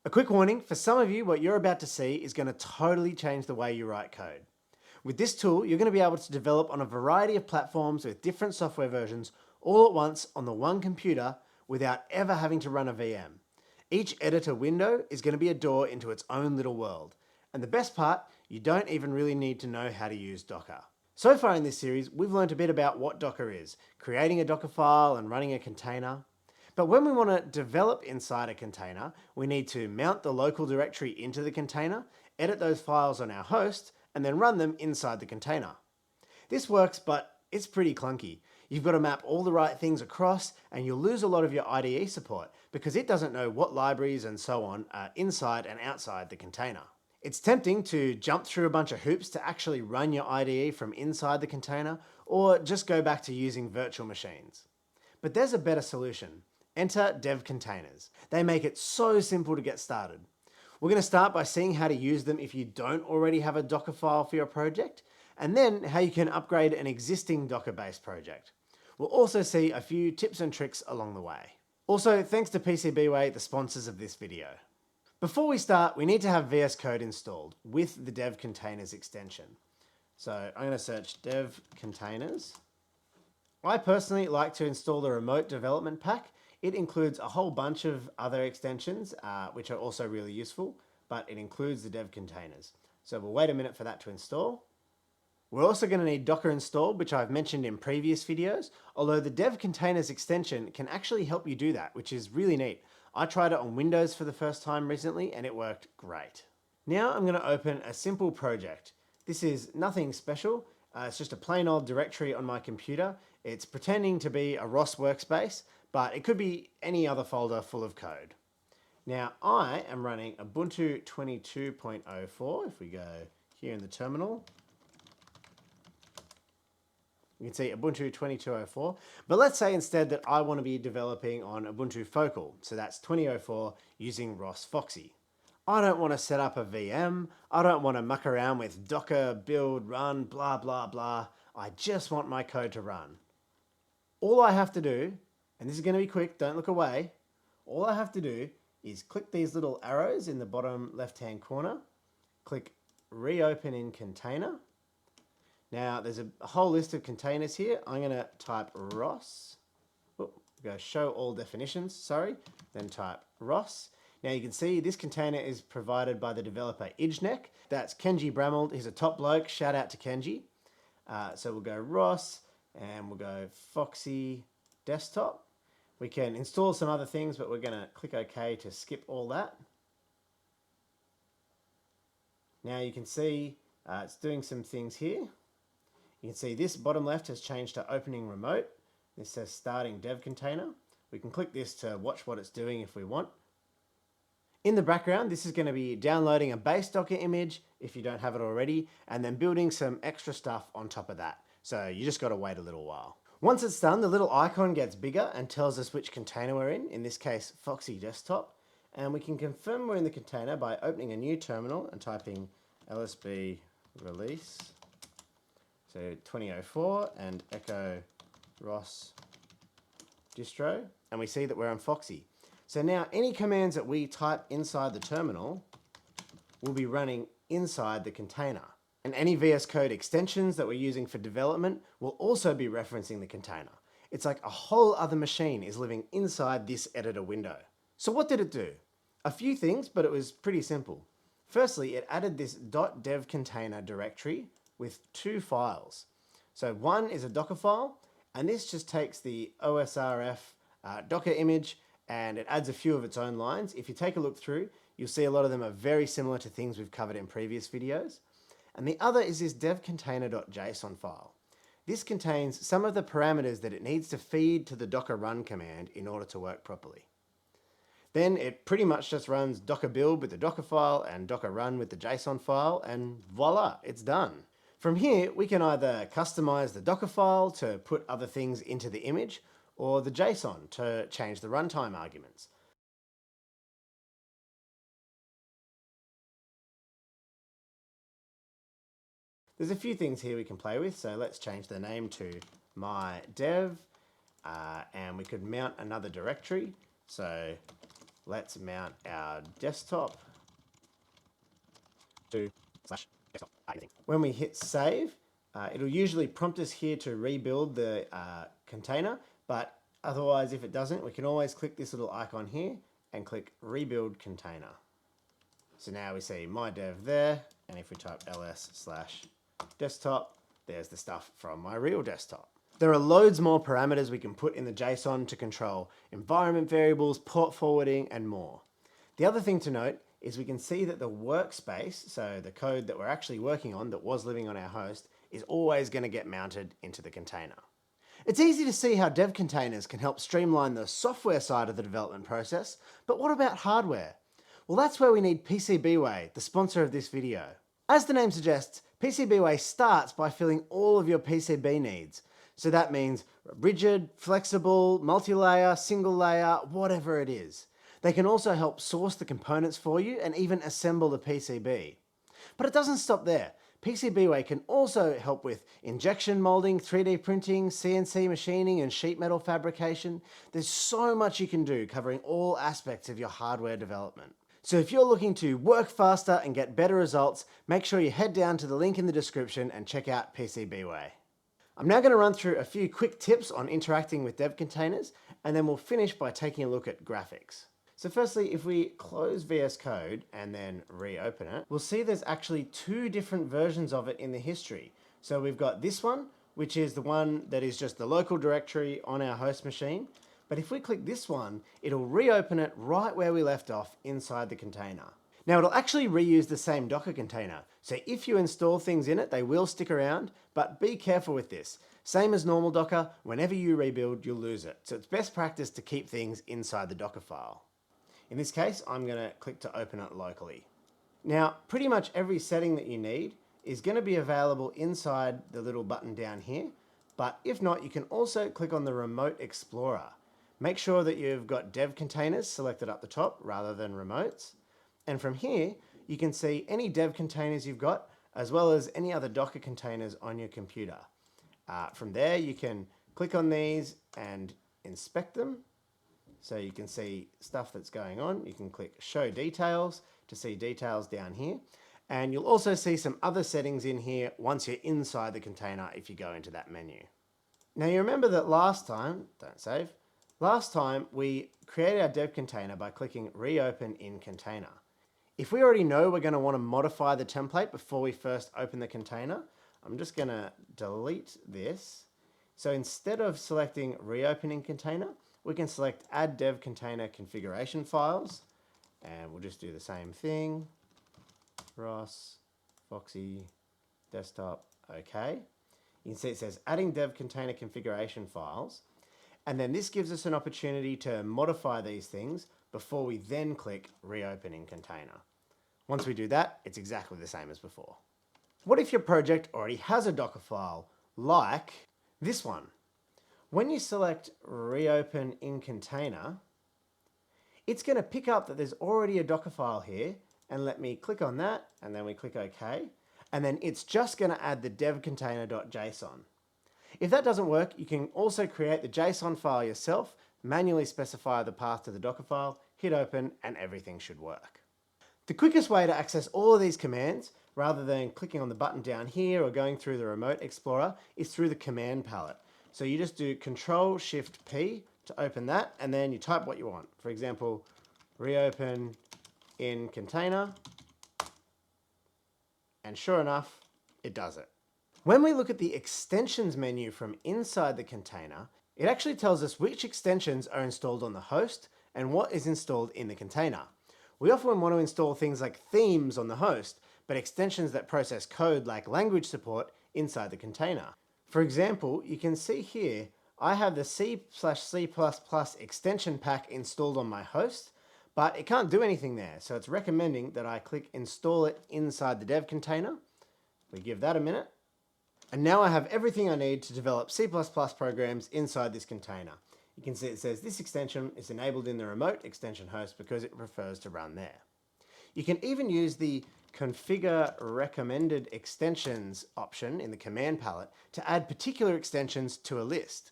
A quick warning, for some of you, what you're about to see is going to totally change the way you write code. With this tool, you're going to be able to develop on a variety of platforms with different software versions all at once on the one computer without ever having to run a VM. Each editor window is going to be a door into its own little world. And the best part, you don't even really need to know how to use Docker. So far in this series, we've learned a bit about what Docker is, creating a Docker file and running a container. But when we want to develop inside a container, we need to mount the local directory into the container, edit those files on our host, and then run them inside the container. This works, but it's pretty clunky. You've got to map all the right things across, and you'll lose a lot of your IDE support because it doesn't know what libraries and so on are inside and outside the container. It's tempting to jump through a bunch of hoops to actually run your IDE from inside the container, or just go back to using virtual machines. But there's a better solution. Enter dev containers. They make it so simple to get started. We're going to start by seeing how to use them if you don't already have a Docker file for your project, and then how you can upgrade an existing Docker-based project. We'll also see a few tips and tricks along the way. Also, thanks to PCBWay, the sponsors of this video. Before we start, we need to have VS Code installed with the dev containers extension. So I'm going to search dev containers. I personally like to install the remote development pack. It includes a whole bunch of other extensions, which are also really useful, but it includes the dev containers. So we'll wait a minute for that to install. We're also going to need Docker installed, which I've mentioned in previous videos, although the dev containers extension can actually help you do that, which is really neat. I tried it on Windows for the first time recently and it worked great. Now I'm going to open a simple project. This is nothing special. It's just a plain old directory on my computer. It's pretending to be a ROS workspace, but it could be any other folder full of code. Now I am running Ubuntu 22.04. If we go here in the terminal, you can see Ubuntu 22.04, but let's say instead that I want to be developing on Ubuntu Focal, so that's 20.04 using ROS Foxy. I don't want to set up a VM, I don't want to muck around with Docker, build, run, blah, blah, blah. I just want my code to run. All I have to do, and this is going to be quick, don't look away, all I have to do is click these little arrows in the bottom left-hand corner, click Reopen in Container. Now there's a whole list of containers here. I'm going to type ROS, go show all definitions, sorry, then type ROS. Now you can see this container is provided by the developer IJNEC. That's Kenji Bramald. He's a top bloke. Shout out to Kenji. So we'll go ROS and we'll go Foxy Desktop. We can install some other things, but we're going to click OK to skip all that. Now you can see it's doing some things here. You can see this bottom left has changed to opening remote. This says starting dev container. We can click this to watch what it's doing if we want. In the background, this is going to be downloading a base Docker image if you don't have it already, and then building some extra stuff on top of that. So you just got to wait a little while. Once it's done, the little icon gets bigger and tells us which container we're in this case, Foxy Desktop. And we can confirm we're in the container by opening a new terminal and typing lsb release. So 2004 and echo ROS distro, and we see that we're on Foxy. So now any commands that we type inside the terminal will be running inside the container. And any VS Code extensions that we're using for development will also be referencing the container. It's like a whole other machine is living inside this editor window. So what did it do? A few things, but it was pretty simple. Firstly, it added this .dev container directory with two files. So one is a Docker file, and this just takes the OSRF Docker image and it adds a few of its own lines. If you take a look through, you'll see a lot of them are very similar to things we've covered in previous videos. And the other is this devcontainer.json file. This contains some of the parameters that it needs to feed to the docker run command in order to work properly. Then it pretty much just runs docker build with the Docker file and docker run with the JSON file, and voila, it's done. From here, we can either customize the Docker file to put other things into the image, or the JSON to change the runtime arguments. There's a few things here we can play with, so let's change the name to my dev, and we could mount another directory. So let's mount our desktop to /desktop. When we hit save, it'll usually prompt us here to rebuild the container, but otherwise if it doesn't, we can always click this little icon here and click rebuild container. So now we see my dev there, and if we type ls/desktop, there's the stuff from my real desktop. There are loads more parameters we can put in the JSON to control environment variables, port forwarding, and more. The other thing to note is we can see that the workspace, so the code that we're actually working on that was living on our host, is always going to get mounted into the container. It's easy to see how dev containers can help streamline the software side of the development process, but what about hardware? Well, that's where we need PCBWay, the sponsor of this video. As the name suggests, PCBWay starts by filling all of your PCB needs. So that means rigid, flexible, multi-layer, single layer, whatever it is. They can also help source the components for you and even assemble the PCB. But it doesn't stop there. PCBWay can also help with injection molding, 3D printing, CNC machining, and sheet metal fabrication. There's so much you can do covering all aspects of your hardware development. So if you're looking to work faster and get better results, make sure you head down to the link in the description and check out PCBWay. I'm now going to run through a few quick tips on interacting with dev containers, and then we'll finish by taking a look at graphics. So firstly, if we close VS Code and then reopen it, we'll see there's actually two different versions of it in the history. So we've got this one, which is the one that is just the local directory on our host machine. But if we click this one, it'll reopen it right where we left off inside the container. Now it'll actually reuse the same Docker container. So if you install things in it, they will stick around, but be careful with this. Same as normal Docker, whenever you rebuild, you'll lose it. So it's best practice to keep things inside the Docker file. In this case, I'm going to click to open it locally. Now, pretty much every setting that you need is going to be available inside the little button down here, but if not, you can also click on the Remote Explorer. Make sure that you've got dev containers selected up the top rather than remotes. And from here, you can see any dev containers you've got, as well as any other Docker containers on your computer. From there, you can click on these and inspect them. So you can see stuff that's going on. You can click Show Details to see details down here. And you'll also see some other settings in here once you're inside the container if you go into that menu. Now you remember that last time we created our dev container by clicking Reopen in Container. If we already know we're going to want to modify the template before we first open the container, I'm just going to delete this. So instead of selecting Reopen in Container, we can select Add Dev Container Configuration Files, and we'll just do the same thing. Ross, Foxy, Desktop, OK. You can see it says Adding Dev Container Configuration Files, and then this gives us an opportunity to modify these things before we then click Reopen in Container. Once we do that, it's exactly the same as before. What if your project already has a Docker file, like this one? When you select Reopen in Container, it's going to pick up that there's already a Docker file here, and let me click on that, and then we click OK, and then it's just going to add the devcontainer.json. If that doesn't work, you can also create the JSON file yourself, manually specify the path to the Docker file, hit open, and everything should work. The quickest way to access all of these commands, rather than clicking on the button down here or going through the Remote Explorer, is through the command palette. So you just do Control-Shift-P to open that, and then you type what you want. For example, reopen in container, and sure enough, it does it. When we look at the extensions menu from inside the container, it actually tells us which extensions are installed on the host and what is installed in the container. We often want to install things like themes on the host, but extensions that process code like language support inside the container. For example, you can see here, I have the C/C++ extension pack installed on my host, but it can't do anything there. So it's recommending that I click install it inside the dev container. We give that a minute. And now I have everything I need to develop C++ programs inside this container. You can see it says this extension is enabled in the remote extension host because it prefers to run there. You can even use the Configure Recommended Extensions option in the command palette to add particular extensions to a list.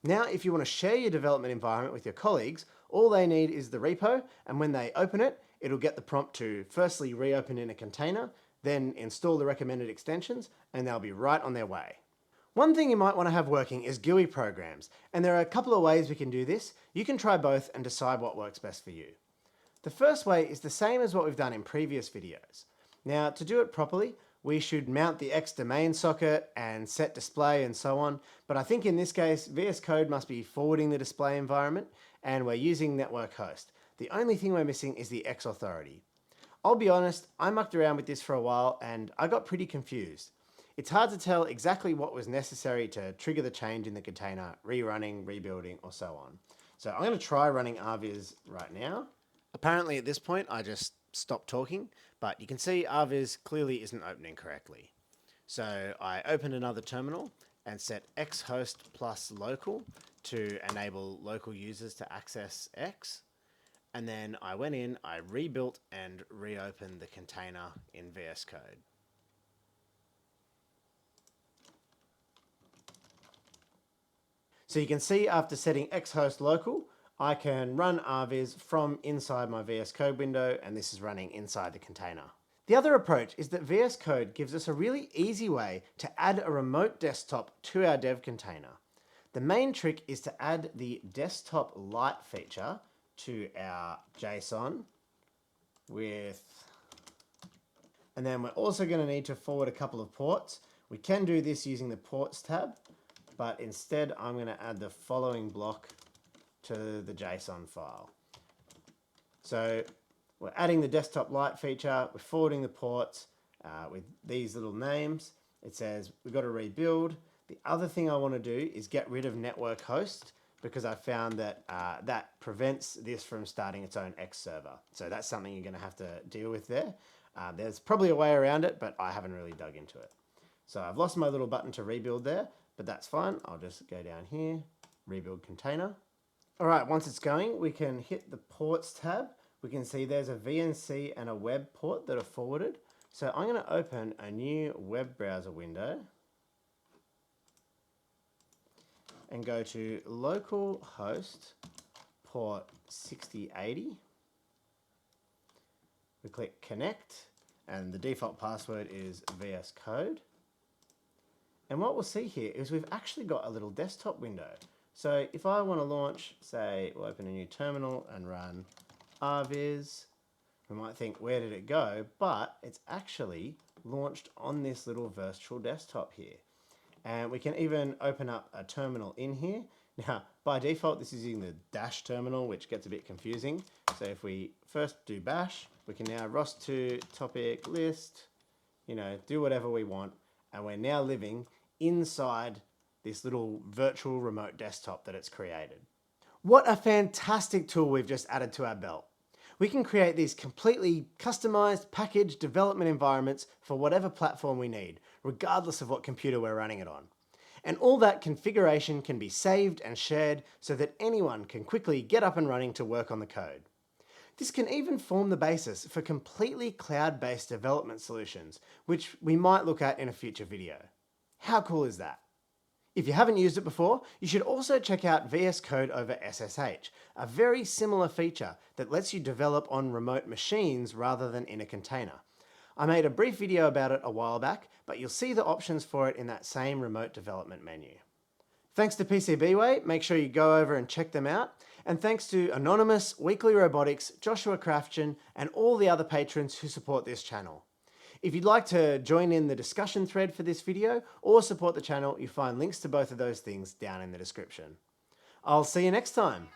Now, if you want to share your development environment with your colleagues, All they need is the repo, and when they open it, it'll get the prompt to firstly reopen in a container, then install the recommended extensions, and they'll be right on their way. One thing you might want to have working is GUI programs, and there are a couple of ways we can do this. You can try both and decide what works best for you. The first way is the same as what we've done in previous videos. Now, to do it properly, we should mount the X domain socket and set display and so on, but I think in this case, VS Code must be forwarding the display environment, and we're using network host. The only thing we're missing is the X authority. I'll be honest, I mucked around with this for a while and I got pretty confused. It's hard to tell exactly what was necessary to trigger the change in the container, rerunning, rebuilding, or so on. So I'm going to try running rviz right now. Apparently at this point I just stopped talking, but you can see rviz clearly isn't opening correctly. So I opened another terminal and set xhost plus local to enable local users to access X. And then I went in, I rebuilt and reopened the container in VS Code. So you can see after setting xhost local, I can run rviz from inside my VS Code window, and this is running inside the container. The other approach is that VS Code gives us a really easy way to add a remote desktop to our dev container. The main trick is to add the desktop light feature to our JSON and then we're also going to need to forward a couple of ports. We can do this using the ports tab, but instead I'm going to add the following block to the JSON file. So we're adding the desktop light feature, we're forwarding the ports with these little names. It says we've got to rebuild. The other thing I want to do is get rid of network host, because I found that that prevents this from starting its own X server. So that's something you're going to have to deal with there. There's probably a way around it, but I haven't really dug into it. So I've lost my little button to rebuild there, but that's fine. I'll just go down here, rebuild container. All right, once it's going, we can hit the ports tab. We can see there's a VNC and a web port that are forwarded. So I'm going to open a new web browser window and go to localhost port 6080. We click connect, and the default password is VS Code. And what we'll see here is we've actually got a little desktop window. So if I want to launch, say, we'll open a new terminal and run rviz, we might think, where did it go? But it's actually launched on this little virtual desktop here. And we can even open up a terminal in here. Now, by default, this is using the dash terminal, which gets a bit confusing. So if we first do bash, we can now ROS2 topic list, do whatever we want. And we're now living inside this little virtual remote desktop that it's created. What a fantastic tool we've just added to our belt. We can create these completely customized package development environments for whatever platform we need, regardless of what computer we're running it on. And all that configuration can be saved and shared so that anyone can quickly get up and running to work on the code. This can even form the basis for completely cloud-based development solutions, which we might look at in a future video. How cool is that? If you haven't used it before, you should also check out VS Code over SSH, a very similar feature that lets you develop on remote machines rather than in a container. I made a brief video about it a while back, but you'll see the options for it in that same remote development menu. Thanks to PCBWay, make sure you go over and check them out. And thanks to Anonymous, Weekly Robotics, Joshua Kraftchen, and all the other patrons who support this channel. If you'd like to join in the discussion thread for this video or support the channel, you find links to both of those things down in the description. I'll see you next time.